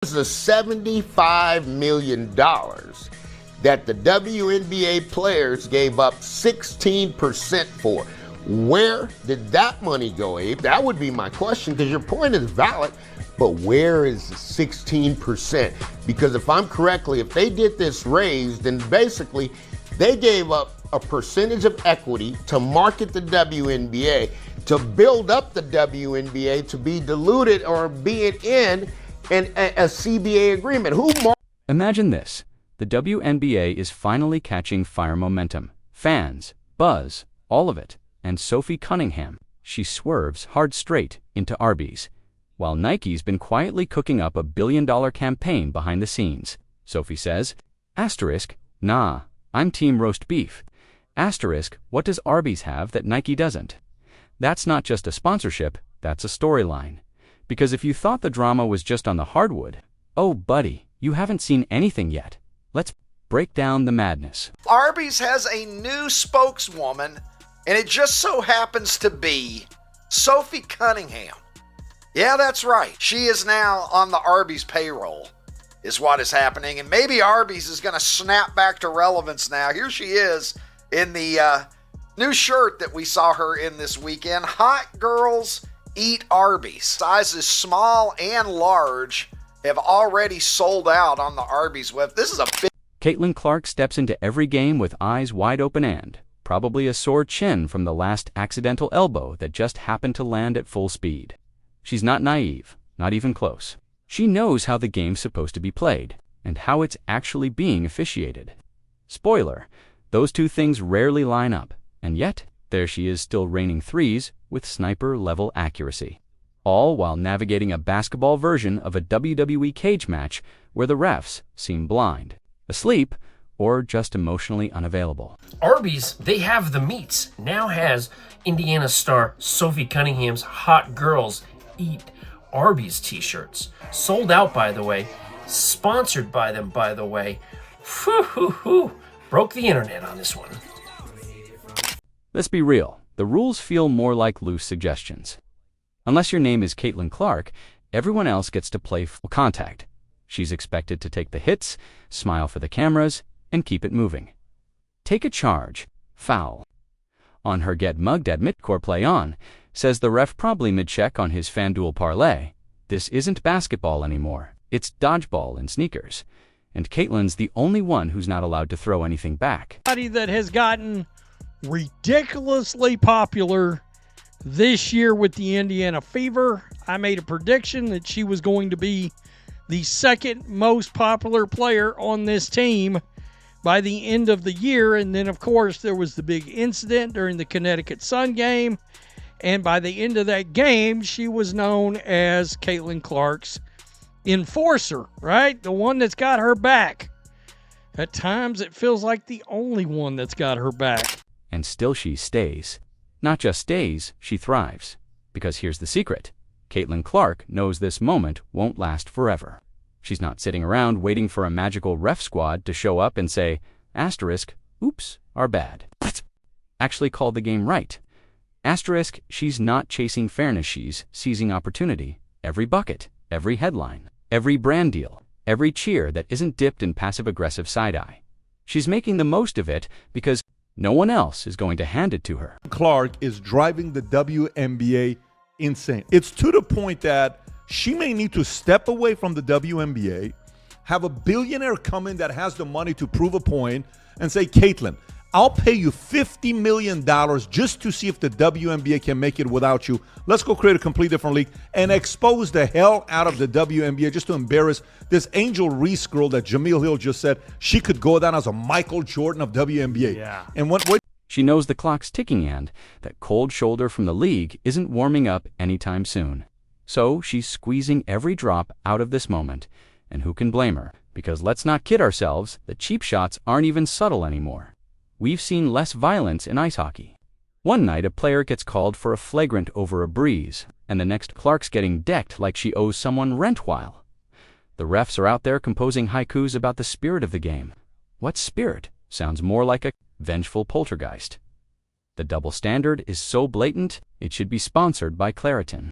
It's the $75 million that the WNBA players gave up 16% for. Where did that money go, Abe? That would be my question, because your point is valid, but where is the 16%? Because if I'm correctly, if they did this raise, then basically they gave up a percentage of equity to market the WNBA, to build up the WNBA, to be diluted or be it in a CBA agreement. Imagine this. The WNBA is finally catching fire momentum. Fans, buzz, all of it. And Sophie Cunningham, she swerves hard straight into Arby's, while Nike's been quietly cooking up a billion-dollar campaign behind the scenes. Sophie says, asterisk, nah, I'm team roast beef. Asterisk, what does Arby's have that Nike doesn't? That's not just a sponsorship, that's a storyline. Because if you thought the drama was just on the hardwood, oh buddy, you haven't seen anything yet. Let's break down the madness. Arby's has a new spokeswoman, and it just so happens to be Sophie Cunningham. Yeah, that's right. She is now on the Arby's payroll, is what is happening. And maybe Arby's is going to snap back to relevance now. Here she is in the new shirt that we saw her in this weekend. Hot girls eat Arby's. Sizes small and large have already sold out on the Arby's web. This is a big... Caitlin Clark steps into every game with eyes wide open and probably a sore chin from the last accidental elbow that just happened to land at full speed. She's not naive, not even close. She knows how the game's supposed to be played and how it's actually being officiated. Spoiler, those two things rarely line up, and yet there she is still raining threes with sniper-level accuracy, all while navigating a basketball version of a WWE cage match where the refs seem blind, asleep, or just emotionally unavailable. Arby's, they have the meats, now has Indiana star Sophie Cunningham's Hot Girls Eat Arby's t-shirts. Sold out, by the way. Sponsored by them, by the way. Whew. Broke the internet on this one. Let's be real, the rules feel more like loose suggestions. Unless your name is Caitlin Clark, everyone else gets to play full contact. She's expected to take the hits, smile for the cameras, and keep it moving. Take a charge, foul. On her get mugged at midcourt play on, says the ref probably mid-check on his FanDuel parlay, this isn't basketball anymore, it's dodgeball in sneakers. And Caitlin's the only one who's not allowed to throw anything back. That has gotten ridiculously popular this year with the Indiana Fever. I made a prediction that she was going to be the second most popular player on this team by the end of the year. And then, of course, there was the big incident during the Connecticut Sun game. And by the end of that game, she was known as Caitlin Clark's enforcer, right? The one that's got her back. At times, it feels like the only one that's got her back. And still she stays. Not just stays, she thrives. Because here's the secret. Caitlin Clark knows this moment won't last forever. She's not sitting around waiting for a magical ref squad to show up and say, asterisk, oops, our bad. Actually called the game right. Asterisk, she's not chasing fairness, she's seizing opportunity. Every bucket, every headline, every brand deal, every cheer that isn't dipped in passive-aggressive side-eye. She's making the most of it because no one else is going to hand it to her. Clark is driving the WNBA insane. It's to the point that she may need to step away from the WNBA, have a billionaire come in that has the money to prove a point, and say, Caitlin, I'll pay you $50 million just to see if the WNBA can make it without you. Let's go create a complete different league and expose the hell out of the WNBA just to embarrass this Angel Reese girl that Jameel Hill just said she could go down as a Michael Jordan of WNBA. Yeah. And what she knows the clock's ticking and that cold shoulder from the league isn't warming up anytime soon. So she's squeezing every drop out of this moment. And who can blame her? Because let's not kid ourselves, the cheap shots aren't even subtle anymore. We've seen less violence in ice hockey. One night a player gets called for a flagrant over a breeze, and the next Clark's getting decked like she owes someone rent while. The refs are out there composing haikus about the spirit of the game. What spirit? Sounds more like a vengeful poltergeist. The double standard is so blatant, it should be sponsored by Claritin.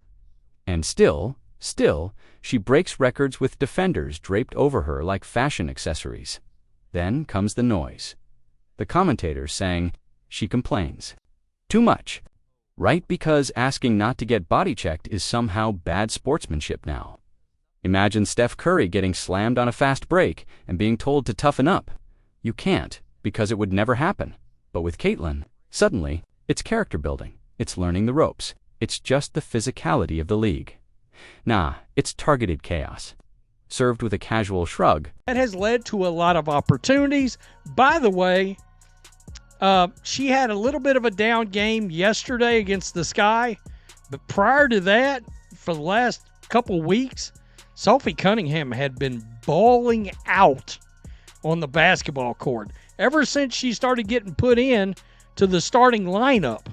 And still, Still, she breaks records with defenders draped over her like fashion accessories. Then comes the noise. The commentators saying she complains. Too much. Right, because asking not to get body checked is somehow bad sportsmanship now. Imagine Steph Curry getting slammed on a fast break and being told to toughen up. You can't, because it would never happen. But with Caitlin, suddenly, it's character building. It's learning the ropes. It's just the physicality of the league. Nah, it's targeted chaos. Served with a casual shrug. That has led to a lot of opportunities. By the way, she had a little bit of a down game yesterday against the Sky, but prior to that, for the last couple weeks, Sophie Cunningham had been balling out on the basketball court ever since she started getting put in to the starting lineup.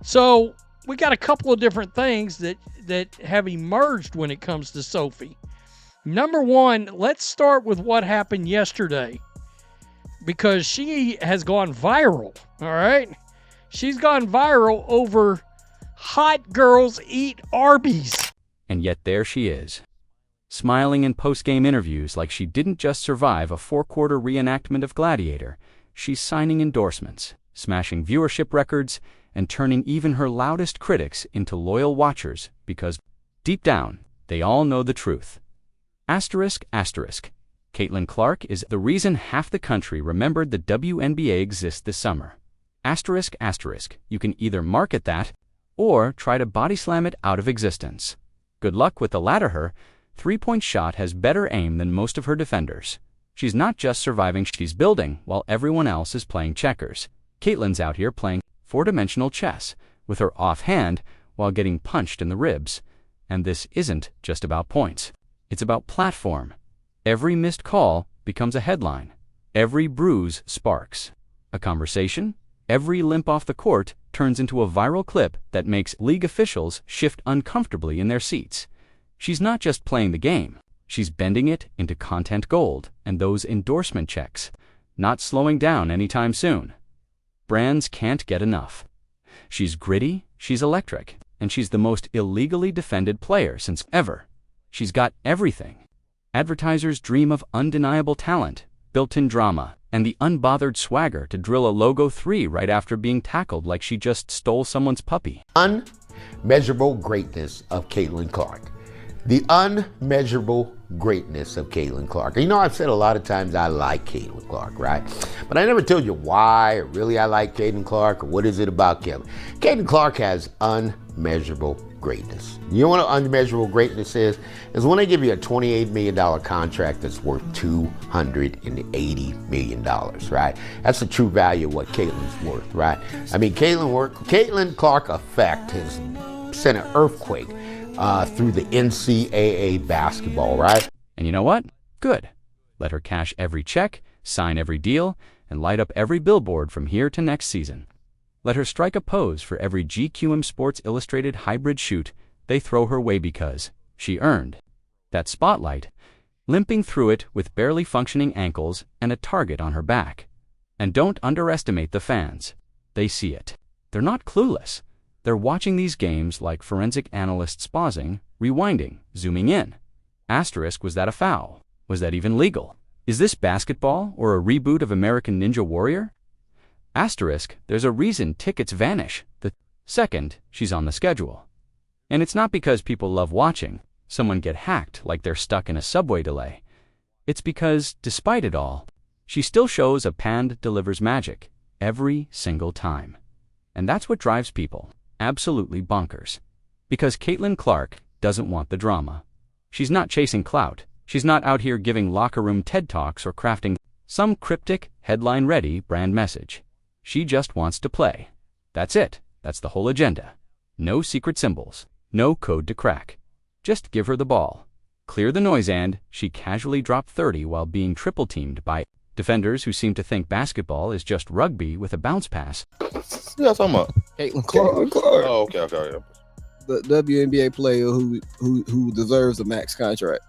So we got a couple of different things that have emerged when it comes to Sophie. Number one, let's start with what happened yesterday, because she has gone viral, all right? She's gone viral over hot girls eat Arby's. And yet there she is, smiling in post-game interviews like she didn't just survive a 4-quarter reenactment of Gladiator. She's signing endorsements, smashing viewership records, and turning even her loudest critics into loyal watchers because, deep down, they all know the truth. Asterisk, asterisk. Caitlin Clark is the reason half the country remembered the WNBA exists this summer. Asterisk, asterisk. You can either market that or try to body slam it out of existence. Good luck with the latter. Her three-point shot has better aim than most of her defenders. She's not just surviving, she's building while everyone else is playing checkers. Caitlin's out here playing four-dimensional chess with her offhand while getting punched in the ribs. And this isn't just about points. It's about platform. Every missed call becomes a headline. Every bruise sparks a conversation. Every limp off the court turns into a viral clip that makes league officials shift uncomfortably in their seats. She's not just playing the game. She's bending it into content gold and those endorsement checks, not slowing down anytime soon. Brands can't get enough. She's gritty, she's electric, and she's the most illegally defended player since ever. She's got everything. Advertisers dream of undeniable talent, built-in drama, and the unbothered swagger to drill a logo 3 right after being tackled like she just stole someone's puppy. Unmeasurable greatness of Caitlin Clark. The unmeasurable greatness of Caitlin Clark. You know, I've said a lot of times I like Caitlin Clark, right? But I never told you why or really I like Caitlin Clark or what is it about Caitlin. Caitlin Clark has unmeasurable greatness. You know what unmeasurable greatness is? Is when they give you a $28 million contract that's worth $280 million, right? That's the true value of what Caitlin's worth, right? I mean, Caitlin Clark effect has sent an earthquake through the NCAA basketball, right? And you know what? Good. Let her cash every check, sign every deal, and light up every billboard from here to next season. Let her strike a pose for every GQM Sports Illustrated hybrid shoot they throw her way because she earned that spotlight, limping through it with barely functioning ankles and a target on her back. And don't underestimate the fans. They see it. They're not clueless. They're watching these games like forensic analysts pausing, rewinding, zooming in. Asterisk, was that a foul? Was that even legal? Is this basketball or a reboot of American Ninja Warrior? Asterisk, there's a reason tickets vanish the second she's on the schedule. And it's not because people love watching someone get hacked like they're stuck in a subway delay. It's because, despite it all, she still shows a panned delivers magic every single time. And that's what drives people absolutely bonkers. Because Caitlin Clark doesn't want the drama. She's not chasing clout. She's not out here giving locker room TED Talks or crafting some cryptic, headline-ready brand message. She just wants to play. That's it. That's the whole agenda. No secret symbols. No code to crack. Just give her the ball. Clear the noise, and she casually dropped 30 while being triple-teamed by defenders who seem to think basketball is just rugby with a bounce pass. Yeah, talking about Caitlin Clark. Oh, okay. The WNBA player who deserves a max contract.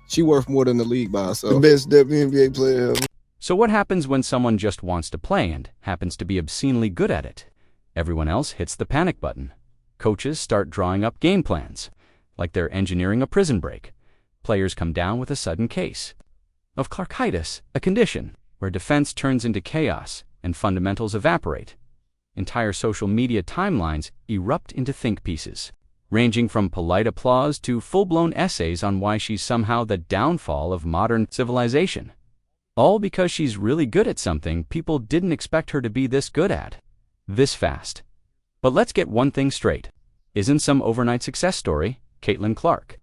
She worth more than the league by herself. The best WNBA player ever. So what happens when someone just wants to play and happens to be obscenely good at it? Everyone else hits the panic button. Coaches start drawing up game plans. like they're engineering a prison break. Players come down with a sudden case of Clarkitis, a condition where defense turns into chaos and fundamentals evaporate. Entire social media timelines erupt into think pieces, ranging from polite applause to full-blown essays on why she's somehow the downfall of modern civilization. All because she's really good at something people didn't expect her to be this good at, this fast. But let's get one thing straight. Isn't some overnight success story Caitlin Clark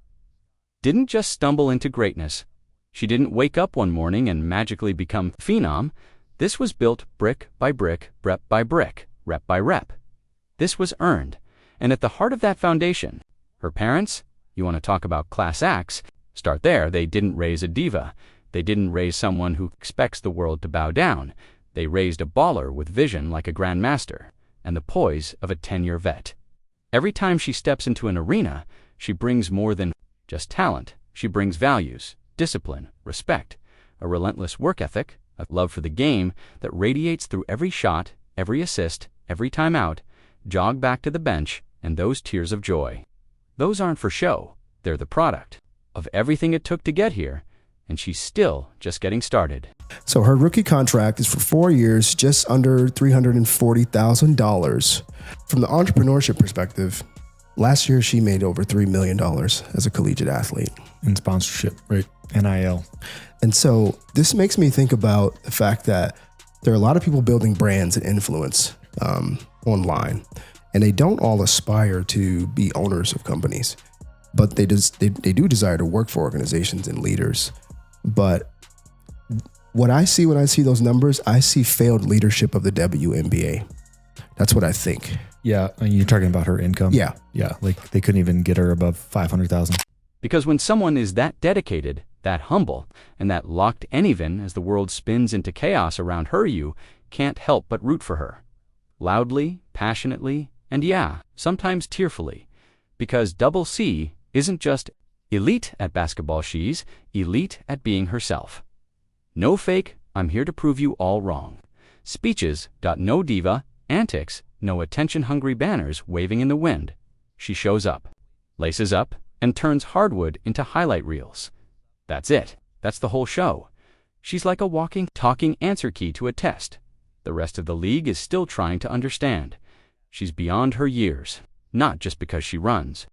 didn't just stumble into greatness. She didn't wake up one morning and magically become phenom. This was built brick by brick, rep by brick, rep by rep. This was earned. And at the heart of that foundation, her parents, you want to talk about class acts, start there. They didn't raise a diva. They didn't raise someone who expects the world to bow down. They raised a baller with vision like a grandmaster and the poise of a 10-year vet. Every time she steps into an arena, she brings more than just talent. She brings values, discipline, respect, a relentless work ethic, a love for the game that radiates through every shot, every assist, every timeout, jog back to the bench, and those tears of joy. Those aren't for show. They're the product of everything it took to get here, and she's still just getting started. So her rookie contract is for 4 years, just under $340,000. From the entrepreneurship perspective, last year she made over $3 million as a collegiate athlete. In sponsorship, right? NIL. And so this makes me think about the fact that there are a lot of people building brands and influence online, and they don't all aspire to be owners of companies, but they do desire to work for organizations and leaders. But what I see when I see those numbers, I see failed leadership of the WNBA. That's what I think. Yeah, and you're talking about her income? Yeah. Yeah, like they couldn't even get her above 500,000. Because when someone is that dedicated, that humble, and that locked and even as the world spins into chaos around her, you can't help but root for her. Loudly, passionately, and yeah, sometimes tearfully. Because Double C isn't just elite at basketball, she's elite at being herself. No fake, I'm here to prove you all wrong. Speeches, no diva, antics, no attention-hungry banners waving in the wind. She shows up, laces up, and turns hardwood into highlight reels. That's it. That's the whole show. She's like a walking, talking answer key to a test. The rest of the league is still trying to understand. She's beyond her years, not just because she runs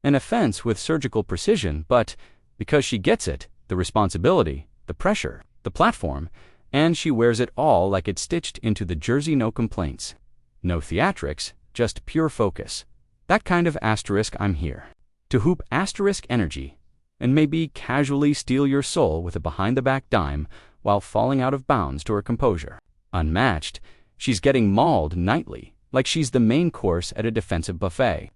an offense with surgical precision, but because she gets it, the responsibility, the pressure, the platform, and she wears it all like it's stitched into the jersey. No complaints, no theatrics, just pure focus. That kind of asterisk I'm here to hoop asterisk energy and maybe casually steal your soul with a behind-the-back dime while falling out of bounds to her composure. Unmatched, she's getting mauled nightly like she's the main course at a defensive buffet.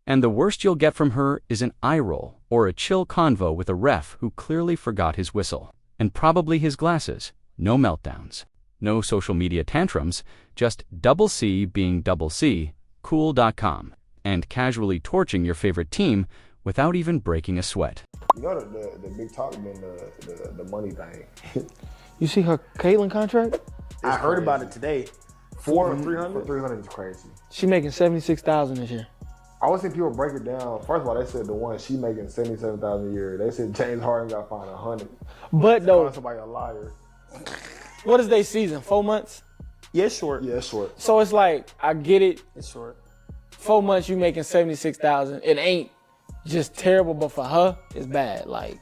And the worst you'll get from her is an eye roll or a chill convo with a ref who clearly forgot his whistle and probably his glasses. No meltdowns, no social media tantrums, just Double C being Double C, cool.com, and casually torching your favorite team without even breaking a sweat. You know the big talk been the money thing. You see her Caitlin contract? I heard about it today. For 300 is crazy. She making $76,000 this year. I always see people break it down. First of all, they said the one she making $77,000 a year. They said James Harden got fined $100. But though, calling somebody a liar. What is their season? 4 months? Yeah, it's short. Yeah, it's short. So it's like, I get it. It's short. 4 months you making $76,000. It ain't just terrible, but for her, it's bad. Like,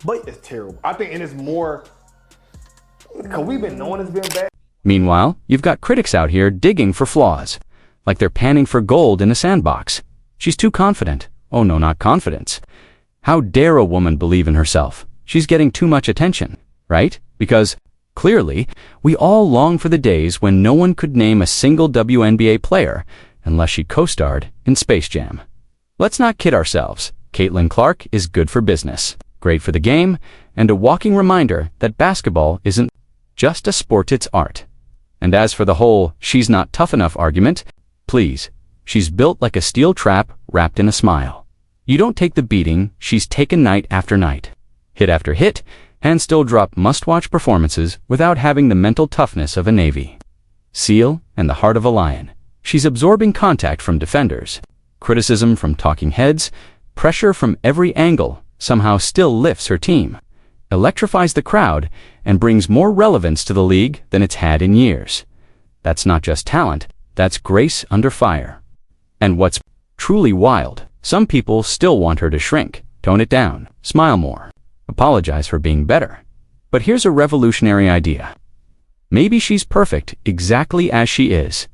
but it's terrible. I think, and it's more because we've been knowing it's been bad. Meanwhile, you've got critics out here digging for flaws, like they're panning for gold in a sandbox. She's too confident. Oh no, not confidence. How dare a woman believe in herself? She's getting too much attention, right? Because, clearly, we all long for the days when no one could name a single WNBA player unless she co-starred in Space Jam. Let's not kid ourselves. Caitlin Clark is good for business, great for the game, and a walking reminder that basketball isn't just a sport, it's art. And as for the whole she's not tough enough argument, please, she's built like a steel trap wrapped in a smile. You don't take the beating she's taken night after night, hit after hit, and still drop must-watch performances without having the mental toughness of a Navy SEAL and the heart of a lion. She's absorbing contact from defenders, criticism from talking heads, Pressure from every angle somehow still lifts her team, electrifies the crowd, and brings more relevance to the league than it's had in years. That's not just talent, that's grace under fire. And what's truly wild, some people still want her to shrink, tone it down, smile more, apologize for being better. But here's a revolutionary idea. Maybe she's perfect exactly as she is.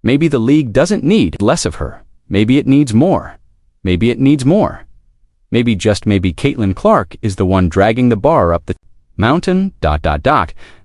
Maybe the league doesn't need less of her. Maybe it needs more. Maybe it needs more. Maybe just maybe Caitlin Clark is the one dragging the bar up the mountain,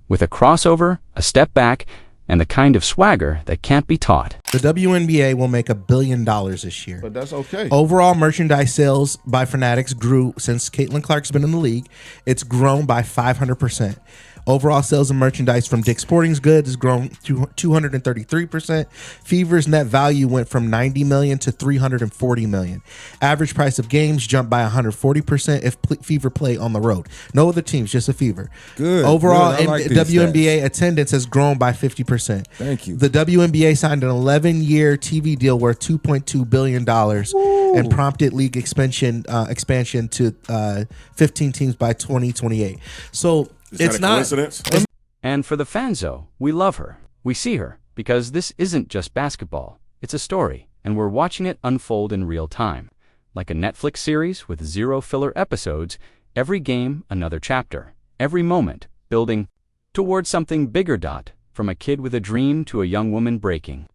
with a crossover, a step back, and the kind of swagger that can't be taught. The WNBA will make $1 billion this year. But that's okay. Overall merchandise sales by Fanatics grew since Caitlin Clark's been in the league. It's grown by 500%. Overall sales of merchandise from Dick's Sporting Goods has grown to 233%. Fever's net value went from $90 million to $340 million. Average price of games jumped by 140% if Fever play on the road. No other teams, just a Fever. Good. Overall, good. Like WNBA attendance has grown by 50%. Thank you. The WNBA signed an 11-year TV deal worth $2.2 billion and prompted league expansion to 15 teams by 2028. So it's not coincidence. And for the fans, though, we love her. We see her, because this isn't just basketball. It's a story, and we're watching it unfold in real time. Like a Netflix series with 0 filler episodes, every game another chapter, every moment building towards something bigger. From a kid with a dream to a young woman breaking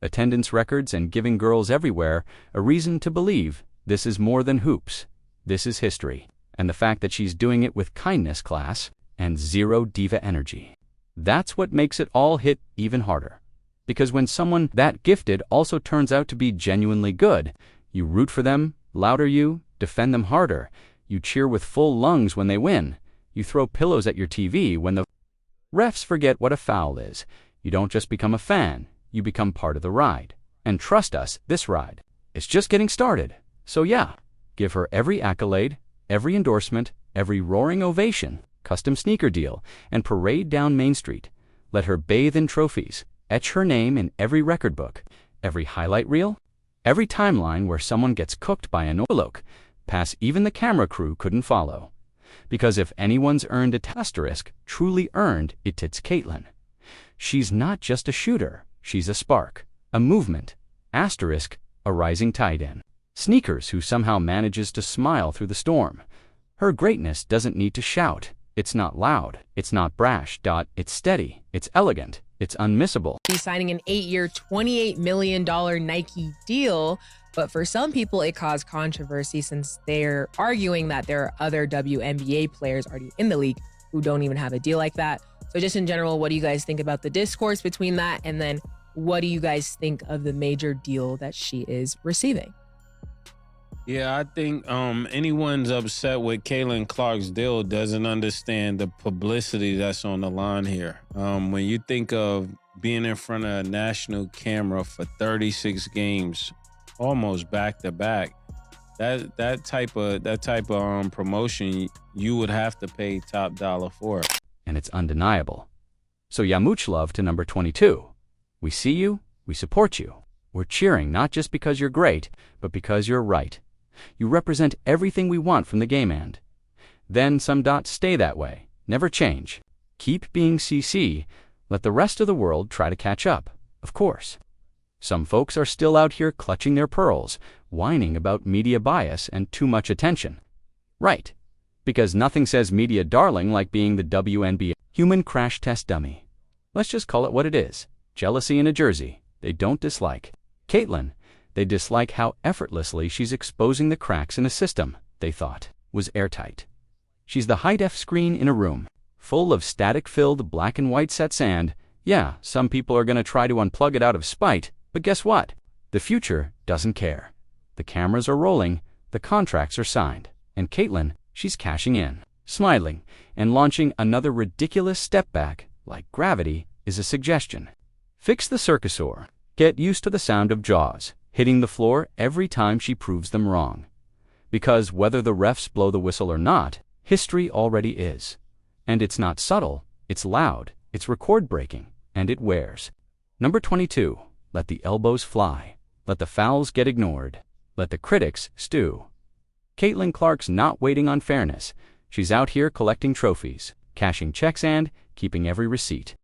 attendance records and giving girls everywhere a reason to believe this is more than hoops. This is history. And the fact that she's doing it with kindness, class, and zero diva energy. That's what makes it all hit even harder. Because when someone that gifted also turns out to be genuinely good, you root for them louder, you defend them harder, you cheer with full lungs when they win, you throw pillows at your TV when the refs forget what a foul is. You don't just become a fan, you become part of the ride. And trust us, this ride is just getting started. So yeah, give her every accolade, every endorsement, every roaring ovation, custom sneaker deal, and parade down Main Street. Let her bathe in trophies, etch her name in every record book, every highlight reel, every timeline where someone gets cooked by an overlook, pass even the camera crew couldn't follow. Because if anyone's earned a asterisk, truly earned, it's Caitlin. She's not just a shooter, she's a spark, a movement, asterisk, a rising tide in sneakers who somehow manages to smile through the storm. Her greatness doesn't need to shout. It's not loud. It's not brash. It's steady. It's elegant. It's unmissable. He's signing an 8-year, $28 million Nike deal. But for some people, it caused controversy since they're arguing that there are other WNBA players already in the league who don't even have a deal like that. So just in general, what do you guys think about the discourse between that? And then what do you guys think of the major deal that she is receiving? Yeah, I think anyone's upset with Caitlin Clark's deal doesn't understand the publicity that's on the line here. When you think of being in front of a national camera for 36 games, almost back to back, that type of promotion, you would have to pay top dollar for. And it's undeniable. So yeah, much love to number 22. We see you, we support you. We're cheering not just because you're great, but because you're right. You represent everything we want from the game and then some. Stay that way. Never change. Keep being CC. Let the rest of the world try to catch up, of course. Some folks are still out here clutching their pearls, whining about media bias and too much attention. Right. Because nothing says media darling like being the WNBA human crash test dummy. Let's just call it what it is. Jealousy in a jersey. They don't dislike Caitlin. They dislike how effortlessly she's exposing the cracks in a system they thought was airtight. She's the high-def screen in a room, full of static-filled black and white sets and, yeah, some people are going to try to unplug it out of spite, but guess what? The future doesn't care. The cameras are rolling, the contracts are signed, and Caitlin, she's cashing in, smiling, and launching another ridiculous step back, like gravity is a suggestion. Fix the circusaur. Get used to the sound of jaws hitting the floor every time she proves them wrong. Because whether the refs blow the whistle or not, history already is. And it's not subtle, it's loud, it's record-breaking, and it wears. Number 22, let the elbows fly. Let the fouls get ignored. Let the critics stew. Caitlin Clark's not waiting on fairness. She's out here collecting trophies, cashing checks, and keeping every receipt.